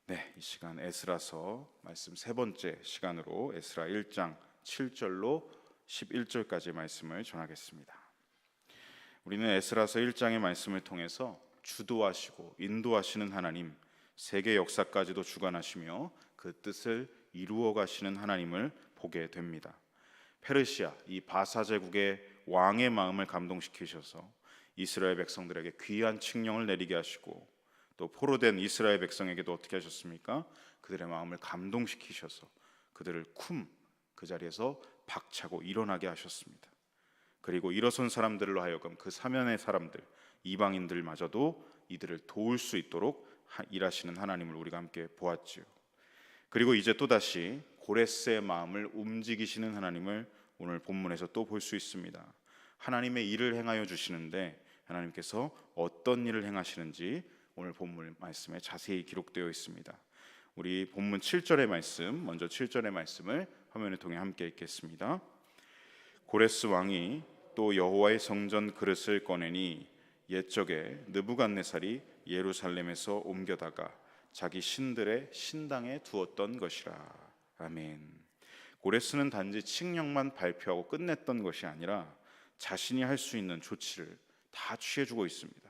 네, 이 시간 에스라서 말씀 세 번째 시간으로 에스라 1장 7절로 11절까지 말씀을 전하겠습니다. 우리는 에스라서 1장의 말씀을 통해서 주도하시고 인도하시는 하나님, 세계 역사까지도 주관하시며 그 뜻을 이루어 가시는 하나님을 보게 됩니다. 페르시아, 이 바사 제국의 왕의 마음을 감동시키셔서 이스라엘 백성들에게 귀한 칙령을 내리게 하시고, 또 포로된 이스라엘 백성에게도 어떻게 하셨습니까? 그들의 마음을 감동시키셔서 그들을 그 자리에서 박차고 일어나게 하셨습니다. 그리고 일어선 사람들로 하여금 그 사면의 사람들, 이방인들마저도 이들을 도울 수 있도록 일하시는 하나님을 우리가 함께 보았지요. 그리고 이제 또다시 고레스의 마음을 움직이시는 하나님을 오늘 본문에서 또 볼 수 있습니다. 하나님의 일을 행하여 주시는데 하나님께서 어떤 일을 행하시는지 오늘 본문 말씀에 자세히 기록되어 있습니다. 우리 본문 7절의 말씀, 먼저 7절의 말씀을 화면을 통해 함께 읽겠습니다. 고레스 왕이 또 여호와의 성전 그릇을 꺼내니 옛적에 느부갓네살이 예루살렘에서 옮겨다가 자기 신들의 신당에 두었던 것이라. 아멘. 고레스는 단지 칙령만 발표하고 끝냈던 것이 아니라 자신이 할 수 있는 조치를 다 취해주고 있습니다.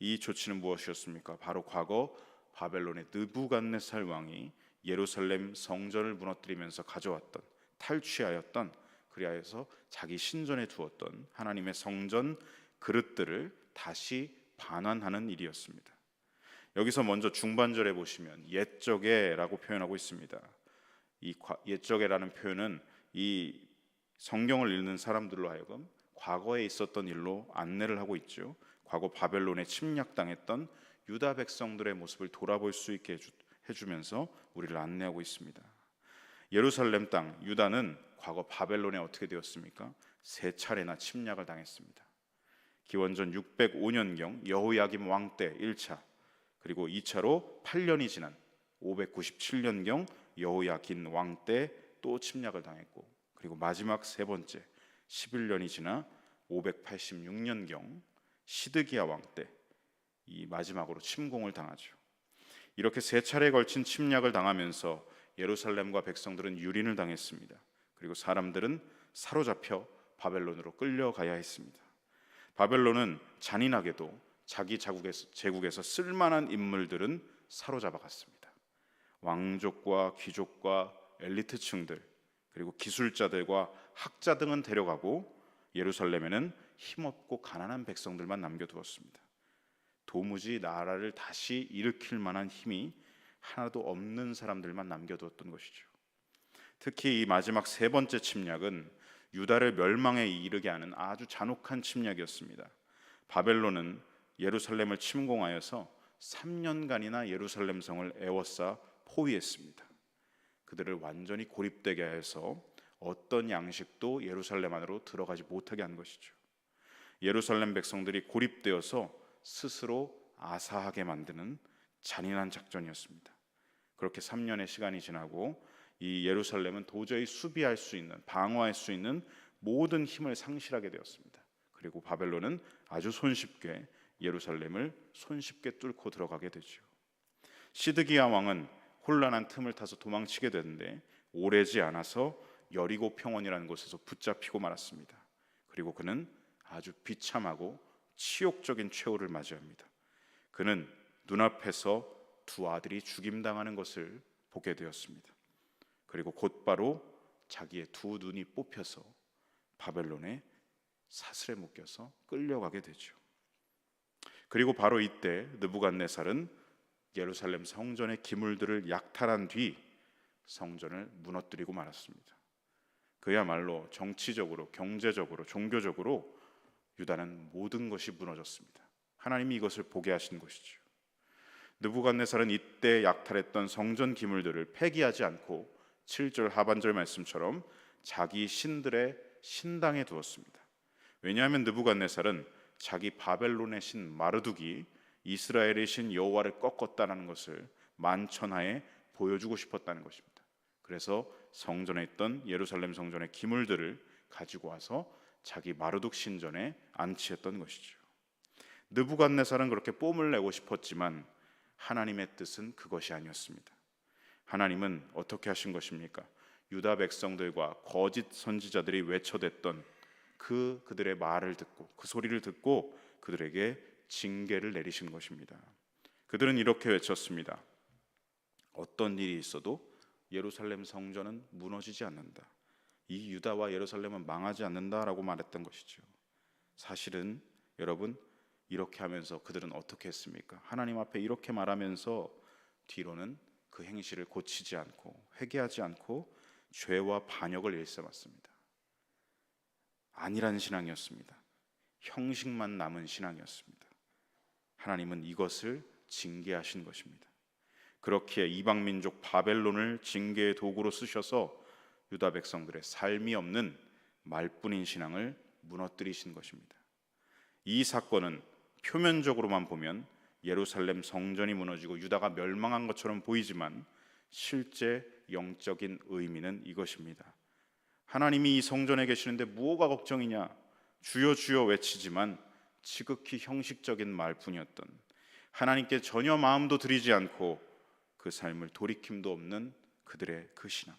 이 조치는 무엇이었습니까? 바로 과거 바벨론의 느부갓네살 왕이 예루살렘 성전을 무너뜨리면서 가져왔던, 탈취하였던, 그리하여서 자기 신전에 두었던 하나님의 성전 그릇들을 다시 반환하는 일이었습니다. 여기서 먼저 중반절에 보시면 옛적에라고 표현하고 있습니다. 이 옛적에라는 표현은 이 성경을 읽는 사람들로 하여금 과거에 있었던 일로 안내를 하고 있죠. 과거 바벨론에 침략당했던 유다 백성들의 모습을 돌아볼 수 있게 해주면서 우리를 안내하고 있습니다. 예루살렘 땅 유다는 과거 바벨론에 어떻게 되었습니까? 세 차례나 침략을 당했습니다. 기원전 605년경 여호야김 왕 때 1차, 그리고 2차로 8년이 지난 597년경 여호야긴 왕 때 또 침략을 당했고, 그리고 마지막 세 번째 11년이 지나 586년경 시드기야 왕 때 이 마지막으로 침공을 당하죠. 이렇게 세 차례에 걸친 침략을 당하면서 예루살렘과 백성들은 유린을 당했습니다. 그리고 사람들은 사로잡혀 바벨론으로 끌려가야 했습니다. 바벨론은 잔인하게도 자기 제국에서 쓸만한 인물들은 사로잡아 갔습니다. 왕족과 귀족과 엘리트층들, 그리고 기술자들과 학자 등은 데려가고 예루살렘에는 힘없고 가난한 백성들만 남겨두었습니다. 도무지 나라를 다시 일으킬 만한 힘이 하나도 없는 사람들만 남겨두었던 것이죠. 특히 이 마지막 세 번째 침략은 유다를 멸망에 이르게 하는 아주 잔혹한 침략이었습니다. 바벨론은 예루살렘을 침공하여서 3년간이나 예루살렘 성을 에워싸 포위했습니다. 그들을 완전히 고립되게 해서 어떤 양식도 예루살렘 안으로 들어가지 못하게 한 것이죠. 예루살렘 백성들이 고립되어서 스스로 아사하게 만드는 잔인한 작전이었습니다. 그렇게 3년의 시간이 지나고 이 예루살렘은 도저히 수비할 수 있는, 방어할 수 있는 모든 힘을 상실하게 되었습니다. 그리고 바벨론은 아주 손쉽게 예루살렘을 손쉽게 뚫고 들어가게 되죠. 시드기야 왕은 혼란한 틈을 타서 도망치게 되는데 오래지 않아서 여리고 평원이라는 곳에서 붙잡히고 말았습니다. 그리고 그는 아주 비참하고 치욕적인 최후를 맞이합니다. 그는 눈앞에서 두 아들이 죽임당하는 것을 보게 되었습니다. 그리고 곧바로 자기의 두 눈이 뽑혀서 바벨론의 사슬에 묶여서 끌려가게 되죠. 그리고 바로 이때 느부갓네살은 예루살렘 성전의 기물들을 약탈한 뒤 성전을 무너뜨리고 말았습니다. 그야말로 정치적으로, 경제적으로, 종교적으로 유다는 모든 것이 무너졌습니다. 하나님이 이것을 보게 하신 것이죠. 느부갓네살은 이때 약탈했던 성전 기물들을 폐기하지 않고 7절 하반절 말씀처럼 자기 신들의 신당에 두었습니다. 왜냐하면 느부갓네살은 자기 바벨론의 신 마르둑이 이스라엘의 신 여호와를 꺾었다는 것을 만천하에 보여주고 싶었다는 것입니다. 그래서 성전에 있던 예루살렘 성전의 기물들을 가지고 와서 자기 마르둑 신전에 안치했던 것이죠. 느부갓네살은 그렇게 뽐을 내고 싶었지만 하나님의 뜻은 그것이 아니었습니다. 하나님은 어떻게 하신 것입니까? 유다 백성들과 거짓 선지자들이 외쳐댔던 그들의 말을 듣고, 그 소리를 듣고 그들에게 징계를 내리신 것입니다. 그들은 이렇게 외쳤습니다. 어떤 일이 있어도 예루살렘 성전은 무너지지 않는다. 이 유다와 예루살렘은 망하지 않는다라고 말했던 것이죠. 사실은 여러분, 이렇게 하면서 그들은 어떻게 했습니까? 하나님 앞에 이렇게 말하면서 뒤로는 그 행실을 고치지 않고 회개하지 않고 죄와 반역을 일삼았습니다. 안일한 신앙이었습니다. 형식만 남은 신앙이었습니다. 하나님은 이것을 징계하신 것입니다. 그렇기에 이방 민족 바벨론을 징계의 도구로 쓰셔서 유다 백성들의 삶이 없는 말뿐인 신앙을 무너뜨리신 것입니다. 이 사건은 표면적으로만 보면 예루살렘 성전이 무너지고 유다가 멸망한 것처럼 보이지만 실제 영적인 의미는 이것입니다. 하나님이 이 성전에 계시는데 무엇가 걱정이냐, 주여 주여 외치지만 지극히 형식적인 말뿐이었던, 하나님께 전혀 마음도 들이지 않고 그 삶을 돌이킴도 없는 그들의 그 신앙,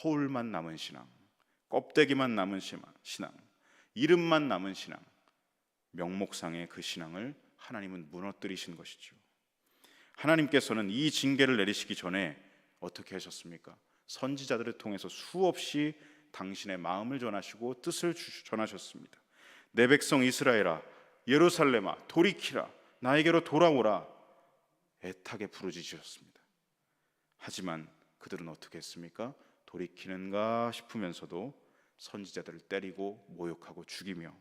허울만 남은 신앙, 껍데기만 남은 신앙, 이름만 남은 신앙, 명목상의 그 신앙을 하나님은 무너뜨리신 것이죠. 하나님께서는 이 징계를 내리시기 전에 어떻게 하셨습니까? 선지자들을 통해서 수없이 당신의 마음을 전하시고 뜻을 전하셨습니다. 내 백성 이스라엘아, 예루살렘아, 돌이키라, 나에게로 돌아오라, 애타게 부르짖으셨습니다. 하지만 그들은 어떻게 했습니까? 돌이키는가 싶으면서도 선지자들을 때리고 모욕하고 죽이며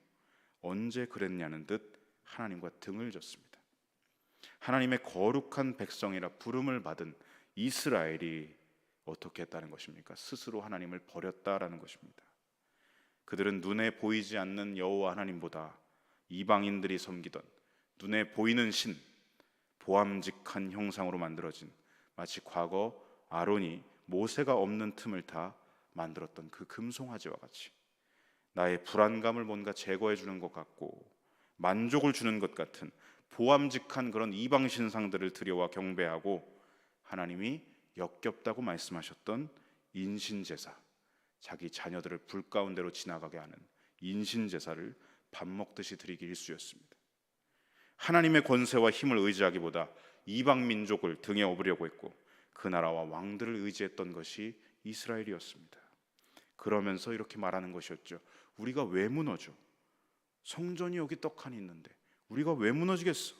언제 그랬냐는 듯 하나님과 등을 졌습니다. 하나님의 거룩한 백성이라 부름을 받은 이스라엘이 어떻게 했다는 것입니까? 스스로 하나님을 버렸다라는 것입니다. 그들은 눈에 보이지 않는 여호와 하나님보다 이방인들이 섬기던 눈에 보이는 신, 보암직한 형상으로 만들어진, 마치 과거 아론이 모세가 없는 틈을 다 만들었던 그 금송아지와 같이 나의 불안감을 뭔가 제거해 주는 것 같고 만족을 주는 것 같은 보암직한 그런 이방 신상들을 들여와 경배하고 하나님이 역겹다고 말씀하셨던 인신제사, 자기 자녀들을 불 가운데로 지나가게 하는 인신제사를 밥 먹듯이 드리기 일쑤였습니다. 하나님의 권세와 힘을 의지하기보다 이방 민족을 등에 업으려고 했고 그 나라와 왕들을 의지했던 것이 이스라엘이었습니다. 그러면서 이렇게 말하는 것이었죠. 우리가 왜 무너져? 성전이 여기 떡하니 있는데 우리가 왜 무너지겠어?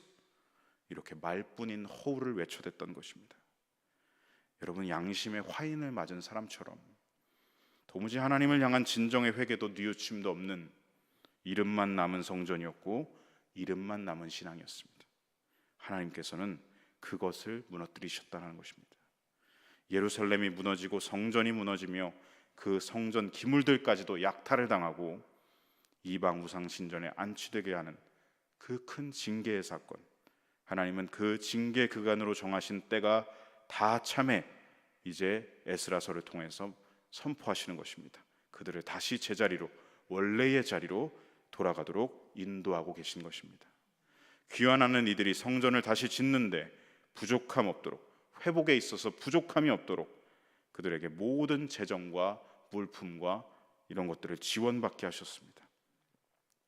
이렇게 말뿐인 허울을 외쳐댔던 것입니다. 여러분, 양심의 화인을 맞은 사람처럼 도무지 하나님을 향한 진정의 회개도 뉘우침도 없는 이름만 남은 성전이었고 이름만 남은 신앙이었습니다. 하나님께서는 그것을 무너뜨리셨다는 것입니다. 예루살렘이 무너지고 성전이 무너지며 그 성전 기물들까지도 약탈을 당하고 이방 우상 신전에 안치되게 하는 그 큰 징계의 사건, 하나님은 그 징계 그간으로 정하신 때가 다 참해 이제 에스라서를 통해서 선포하시는 것입니다. 그들을 다시 제자리로, 원래의 자리로 돌아가도록 인도하고 계신 것입니다. 귀환하는 이들이 성전을 다시 짓는데 부족함 없도록, 회복에 있어서 부족함이 없도록 그들에게 모든 재정과 물품과 이런 것들을 지원받게 하셨습니다.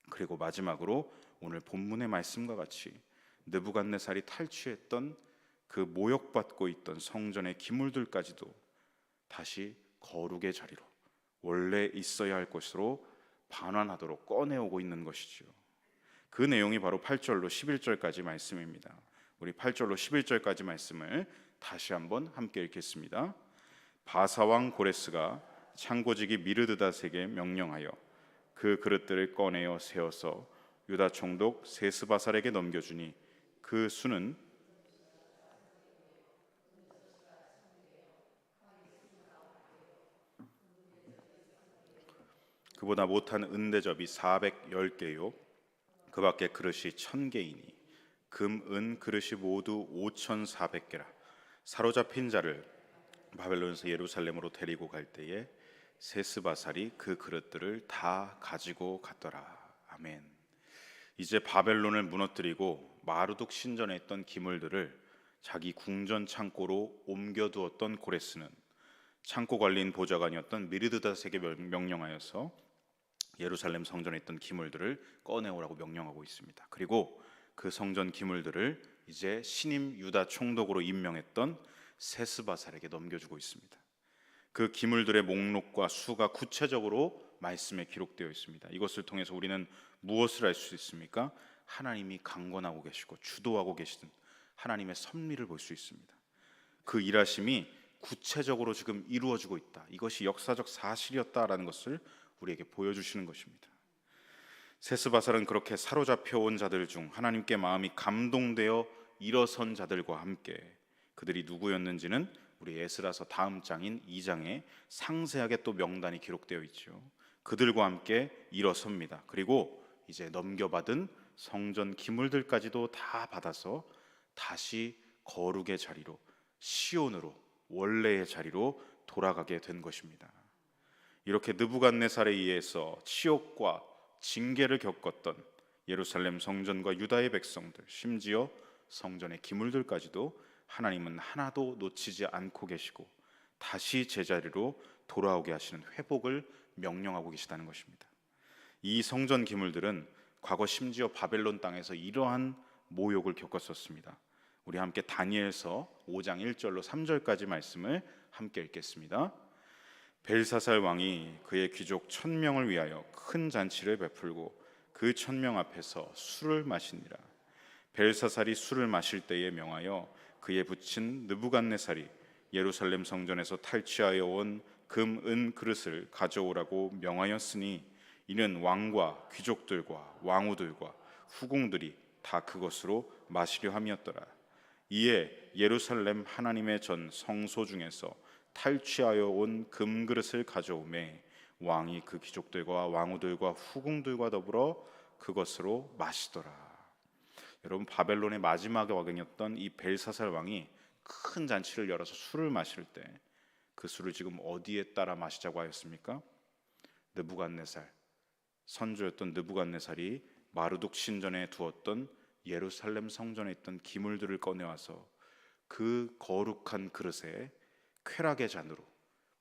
그리고 마지막으로 오늘 본문의 말씀과 같이 느부갓네살이 탈취했던 그 모욕받고 있던 성전의 기물들까지도 다시 거룩의 자리로, 원래 있어야 할 것으로 반환하도록 꺼내오고 있는 것이죠. 그 내용이 바로 8절로 11절까지 말씀입니다. 우리 8절로 11절까지 말씀을 다시 한번 함께 읽겠습니다. 바사왕 고레스가 창고지기 미르드닷에게 명령하여 그 그릇들을 꺼내어 세워서 유다 총독 세스바살에게 넘겨주니 그 수는 그보다 못한 은대접이 410개요 그 밖에 그릇이 1000개이니 금, 은 그릇이 모두 5400개라. 사로잡힌 자를 바벨론에서 예루살렘으로 데리고 갈 때에 세스바살이 그 그릇들을 다 가지고 갔더라. 아멘. 이제 바벨론을 무너뜨리고 마르둑 신전에 있던 기물들을 자기 궁전 창고로 옮겨두었던 고레스는 창고 관리인 보좌관이었던 미르드닷에게 명령하여서 예루살렘 성전에 있던 기물들을 꺼내오라고 명령하고 있습니다. 그리고 그 성전 기물들을 이제 신임 유다 총독으로 임명했던 세스바살에게 넘겨주고 있습니다. 그 기물들의 목록과 수가 구체적으로 말씀에 기록되어 있습니다. 이것을 통해서 우리는 무엇을 알 수 있습니까? 하나님이 강권하고 계시고 주도하고 계시는 하나님의 섭리를 볼 수 있습니다. 그 일하심이 구체적으로 지금 이루어지고 있다. 이것이 역사적 사실이었다라는 것을 우리에게 보여주시는 것입니다. 세스바살은 그렇게 사로잡혀 온 자들 중 하나님께 마음이 감동되어 일어선 자들과 함께 그들이 누구였는지는 우리 에스라서 다음 장인 2장에 상세하게 또 명단이 기록되어 있죠. 그들과 함께 일어섭니다. 그리고 이제 넘겨받은 성전 기물들까지도 다 받아서 다시 거룩의 자리로, 시온으로, 원래의 자리로 돌아가게 된 것입니다. 이렇게 느부갓네살에 의해서 치욕과 징계를 겪었던 예루살렘 성전과 유다의 백성들, 심지어 성전의 기물들까지도 하나님은 하나도 놓치지 않고 계시고 다시 제자리로 돌아오게 하시는 회복을 명령하고 계시다는 것입니다. 이 성전 기물들은 과거 심지어 바벨론 땅에서 이러한 모욕을 겪었었습니다. 우리 함께 다니엘서 5장 1절로 3절까지 말씀을 함께 읽겠습니다. 벨사살 왕이 그의 귀족 1000명을 위하여 큰 잔치를 베풀고 그 1000명 앞에서 술을 마시니라. 벨사살이 술을 마실 때에 명하여 그의 부친 느부갓네살이 예루살렘 성전에서 탈취하여 온 금, 은 그릇을 가져오라고 명하였으니 이는 왕과 귀족들과 왕후들과 후궁들이 다 그것으로 마시려 함이었더라. 이에 예루살렘 하나님의 전 성소 중에서 탈취하여 온 금그릇을 가져오매 왕이 그 귀족들과 왕후들과 후궁들과 더불어 그것으로 마시더라. 여러분, 바벨론의 마지막 왕이었던 이 벨사살 왕이 큰 잔치를 열어서 술을 마실 때 그 술을 지금 어디에 따라 마시자고 하였습니까? 느부갓네살, 선조였던 느부갓네살이 마르둑 신전에 두었던 예루살렘 성전에 있던 기물들을 꺼내와서 그 거룩한 그릇에 쾌락의 잔으로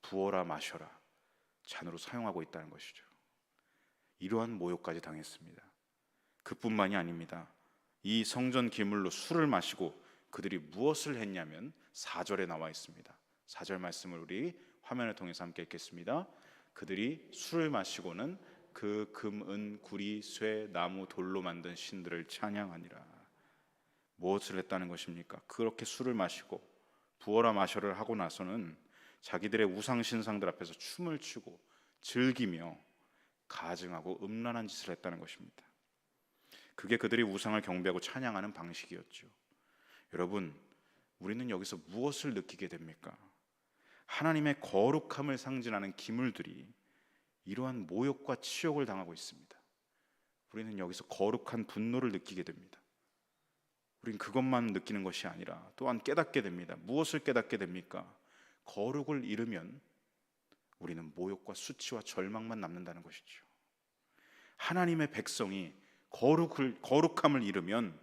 부어라 마셔라 잔으로 사용하고 있다는 것이죠. 이러한 모욕까지 당했습니다. 그뿐만이 아닙니다. 이 성전 기물로 술을 마시고 그들이 무엇을 했냐면 4절에 나와 있습니다. 4절 말씀을 우리 화면을 통해서 함께 읽겠습니다. 그들이 술을 마시고는 그 금, 은, 구리, 쇠, 나무, 돌로 만든 신들을 찬양하니라. 무엇을 했다는 것입니까? 그렇게 술을 마시고 부어라 마셔를 하고 나서는 자기들의 우상 신상들 앞에서 춤을 추고 즐기며 가증하고 음란한 짓을 했다는 것입니다. 그게 그들이 우상을 경배하고 찬양하는 방식이었죠. 여러분, 우리는 여기서 무엇을 느끼게 됩니까? 하나님의 거룩함을 상징하는 기물들이 이러한 모욕과 치욕을 당하고 있습니다. 우리는 여기서 거룩한 분노를 느끼게 됩니다. 우린 그것만 느끼는 것이 아니라 또한 깨닫게 됩니다. 무엇을 깨닫게 됩니까? 거룩을 잃으면 우리는 모욕과 수치와 절망만 남는다는 것이죠. 하나님의 백성이 거룩함을 잃으면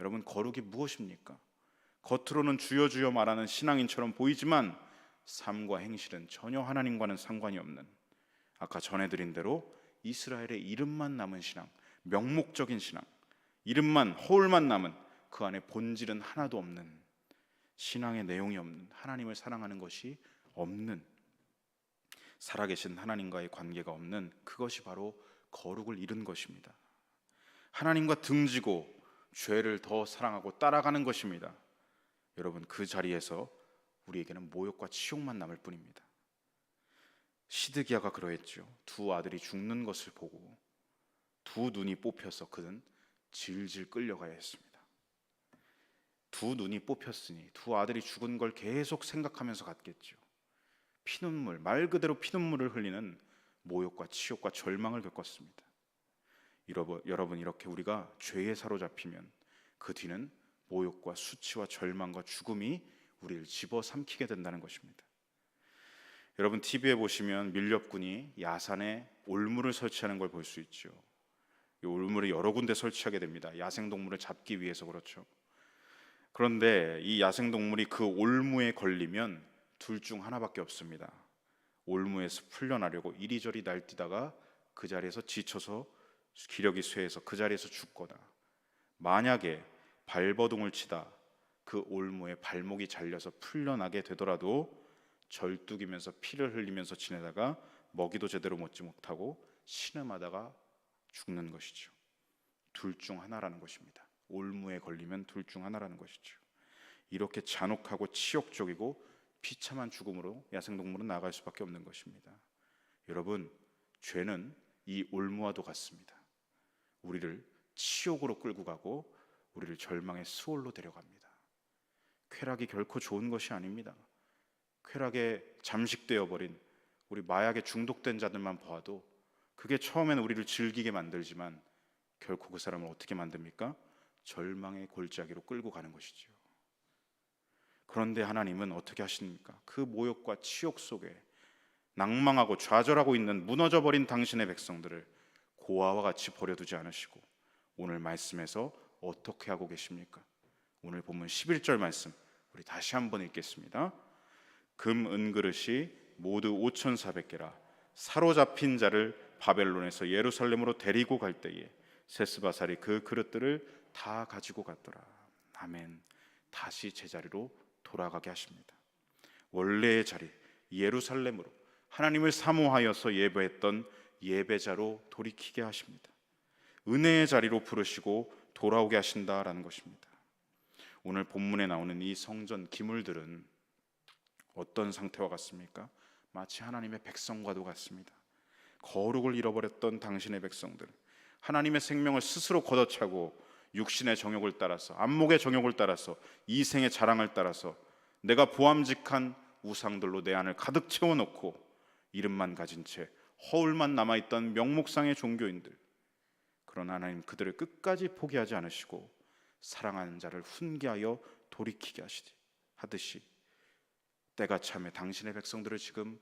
여러분, 거룩이 무엇입니까? 겉으로는 주여 주여 말하는 신앙인처럼 보이지만 삶과 행실은 전혀 하나님과는 상관이 없는, 아까 전해드린 대로 이스라엘의 이름만 남은 신앙, 명목적인 신앙, 이름만 허울만 남은 그 안에 본질은 하나도 없는, 신앙의 내용이 없는, 하나님을 사랑하는 것이 없는, 살아계신 하나님과의 관계가 없는, 그것이 바로 거룩을 잃은 것입니다. 하나님과 등지고 죄를 더 사랑하고 따라가는 것입니다. 여러분, 그 자리에서 우리에게는 모욕과 치욕만 남을 뿐입니다. 시드기야가 그러했죠. 두 아들이 죽는 것을 보고 두 눈이 뽑혀서 그는 질질 끌려가야 했습니다. 두 눈이 뽑혔으니 두 아들이 죽은 걸 계속 생각하면서 갔겠죠. 피눈물, 말 그대로 피눈물을 흘리는 모욕과 치욕과 절망을 겪었습니다. 여러분, 이렇게 우리가 죄에 사로잡히면 그 뒤는 모욕과 수치와 절망과 죽음이 우리를 집어삼키게 된다는 것입니다. 여러분, TV에 보시면 밀렵군이 야산에 올무를 설치하는 걸 볼 수 있죠. 이 올무를 여러 군데 설치하게 됩니다. 야생동물을 잡기 위해서 그렇죠. 그런데 이 야생동물이 그 올무에 걸리면 둘 중 하나밖에 없습니다. 올무에서 풀려나려고 이리저리 날뛰다가 그 자리에서 지쳐서 기력이 쇠해서 그 자리에서 죽거나, 만약에 발버둥을 치다 그 올무에 발목이 잘려서 풀려나게 되더라도 절뚝이면서 피를 흘리면서 지내다가 먹이도 제대로 먹지 못하고 신음하다가 죽는 것이죠. 둘 중 하나라는 것입니다. 올무에 걸리면 둘 중 하나라는 것이죠. 이렇게 잔혹하고 치욕적이고 비참한 죽음으로 야생동물은 나아갈 수밖에 없는 것입니다. 여러분, 죄는 이 올무와도 같습니다. 우리를 치욕으로 끌고 가고 우리를 절망의 수월로 데려갑니다. 쾌락이 결코 좋은 것이 아닙니다. 쾌락에 잠식되어 버린 우리 마약에 중독된 자들만 보아도 그게 처음에는 우리를 즐기게 만들지만 결코 그 사람을 어떻게 만듭니까? 절망의 골짜기로 끌고 가는 것이죠. 그런데 하나님은 어떻게 하십니까? 그 모욕과 치욕 속에 낭망하고 좌절하고 있는 무너져 버린 당신의 백성들을 고아와 같이 버려두지 않으시고 오늘 말씀에서 어떻게 하고 계십니까? 오늘 본문 11절 말씀 우리 다시 한번 읽겠습니다. 금 은그릇이 모두 5,400개라 사로잡힌 자를 바벨론에서 예루살렘으로 데리고 갈 때에 세스바살이 그 그릇들을 다 가지고 갔더라. 아멘. 다시 제자리로 돌아가게 하십니다. 원래의 자리 예루살렘으로 하나님을 사모하여서 예배했던 예배자로 돌이키게 하십니다. 은혜의 자리로 부르시고 돌아오게 하신다라는 것입니다. 오늘 본문에 나오는 이 성전 기물들은 어떤 상태와 같습니까? 마치 하나님의 백성과도 같습니다. 거룩을 잃어버렸던 당신의 백성들, 하나님의 생명을 스스로 걷어차고 육신의 정욕을 따라서, 안목의 정욕을 따라서, 이생의 자랑을 따라서 내가 보암직한 우상들로 내 안을 가득 채워놓고 이름만 가진 채 허울만 남아있던 명목상의 종교인들, 그러나 하나님 그들을 끝까지 포기하지 않으시고 사랑하는 자를 훈계하여 돌이키게 하듯이 때가 참에 당신의 백성들을 지금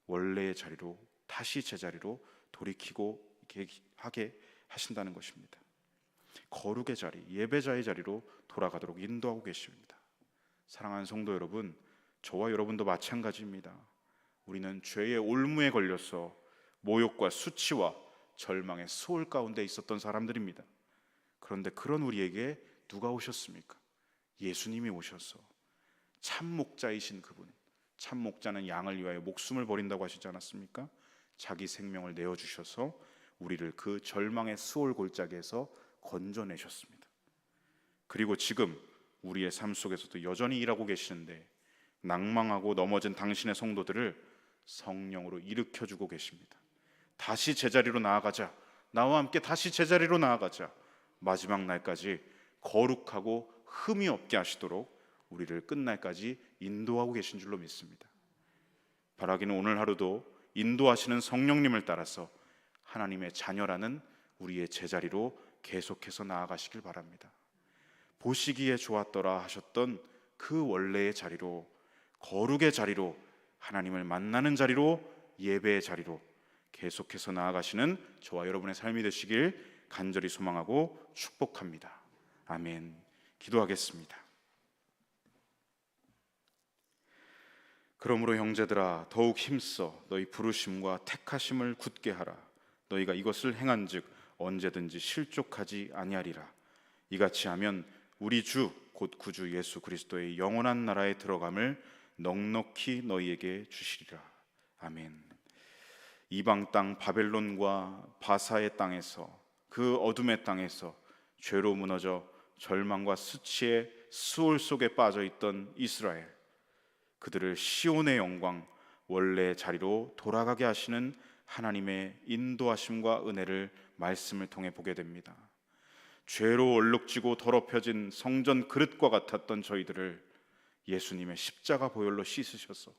원래의 자리로 다시 제자리로 돌이키고 하게 하신다는 것입니다. 거룩의 자리, 예배자의 자리로 돌아가도록 인도하고 계십니다. 사랑하는 성도 여러분, 저와 여러분도 마찬가지입니다. 우리는 죄의 올무에 걸려서 모욕과 수치와 절망의 수월 가운데 있었던 사람들입니다. 그런데 그런 우리에게 누가 오셨습니까? 예수님이 오셔서 참 목자이신 그분, 참 목자는 양을 위하여 목숨을 버린다고 하시지 않았습니까? 자기 생명을 내어주셔서 우리를 그 절망의 수월 골짜기에서 건져내셨습니다. 그리고 지금 우리의 삶 속에서도 여전히 일하고 계시는데 낭망하고 넘어진 당신의 성도들을 성령으로 일으켜주고 계십니다. 다시 제자리로 나아가자, 나와 함께 다시 제자리로 나아가자, 마지막 날까지 거룩하고 흠이 없게 하시도록 우리를 끝날까지 인도하고 계신 줄로 믿습니다. 바라기는 오늘 하루도 인도하시는 성령님을 따라서 하나님의 자녀라는 우리의 제자리로 계속해서 나아가시길 바랍니다. 보시기에 좋았더라 하셨던 그 원래의 자리로, 거룩의 자리로, 하나님을 만나는 자리로, 예배의 자리로 계속해서 나아가시는 저와 여러분의 삶이 되시길 간절히 소망하고 축복합니다. 아멘. 기도하겠습니다. 그러므로 형제들아 더욱 힘써 너희 부르심과 택하심을 굳게 하라. 너희가 이것을 행한즉 언제든지 실족하지 아니하리라. 이같이 하면 우리 주 곧 구주 예수 그리스도의 영원한 나라에 들어감을 넉넉히 너희에게 주시리라. 아멘. 이방 땅 바벨론과 바사의 땅에서, 그 어둠의 땅에서 죄로 무너져 절망과 수치의 수월 속에 빠져 있던 이스라엘, 그들을 시온의 영광, 원래의 자리로 돌아가게 하시는 하나님의 인도하심과 은혜를 말씀을 통해 보게 됩니다. 죄로 얼룩지고 더럽혀진 성전 그릇과 같았던 저희들을 예수님의 십자가 보혈로 씻으셔서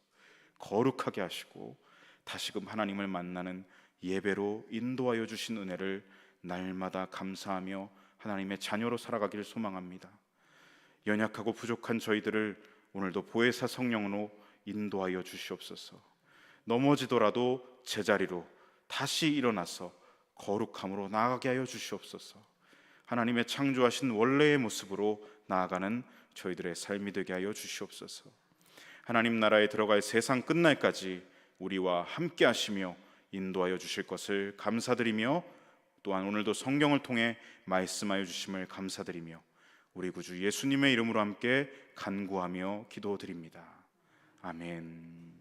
거룩하게 하시고 다시금 하나님을 만나는 예배로 인도하여 주신 은혜를 날마다 감사하며 하나님의 자녀로 살아가기를 소망합니다. 연약하고 부족한 저희들을 오늘도 보혜사 성령으로 인도하여 주시옵소서. 넘어지더라도 제자리로 다시 일어나서 거룩함으로 나아가게 하여 주시옵소서. 하나님의 창조하신 원래의 모습으로 나아가는 저희들의 삶이 되게 하여 주시옵소서. 하나님 나라에 들어갈 세상 끝날까지 우리와 함께 하시며 인도하여 주실 것을 감사드리며, 또한 오늘도 성경을 통해 말씀하여 주심을 감사드리며 우리 구주 예수님의 이름으로 함께 간구하며 기도드립니다. 아멘.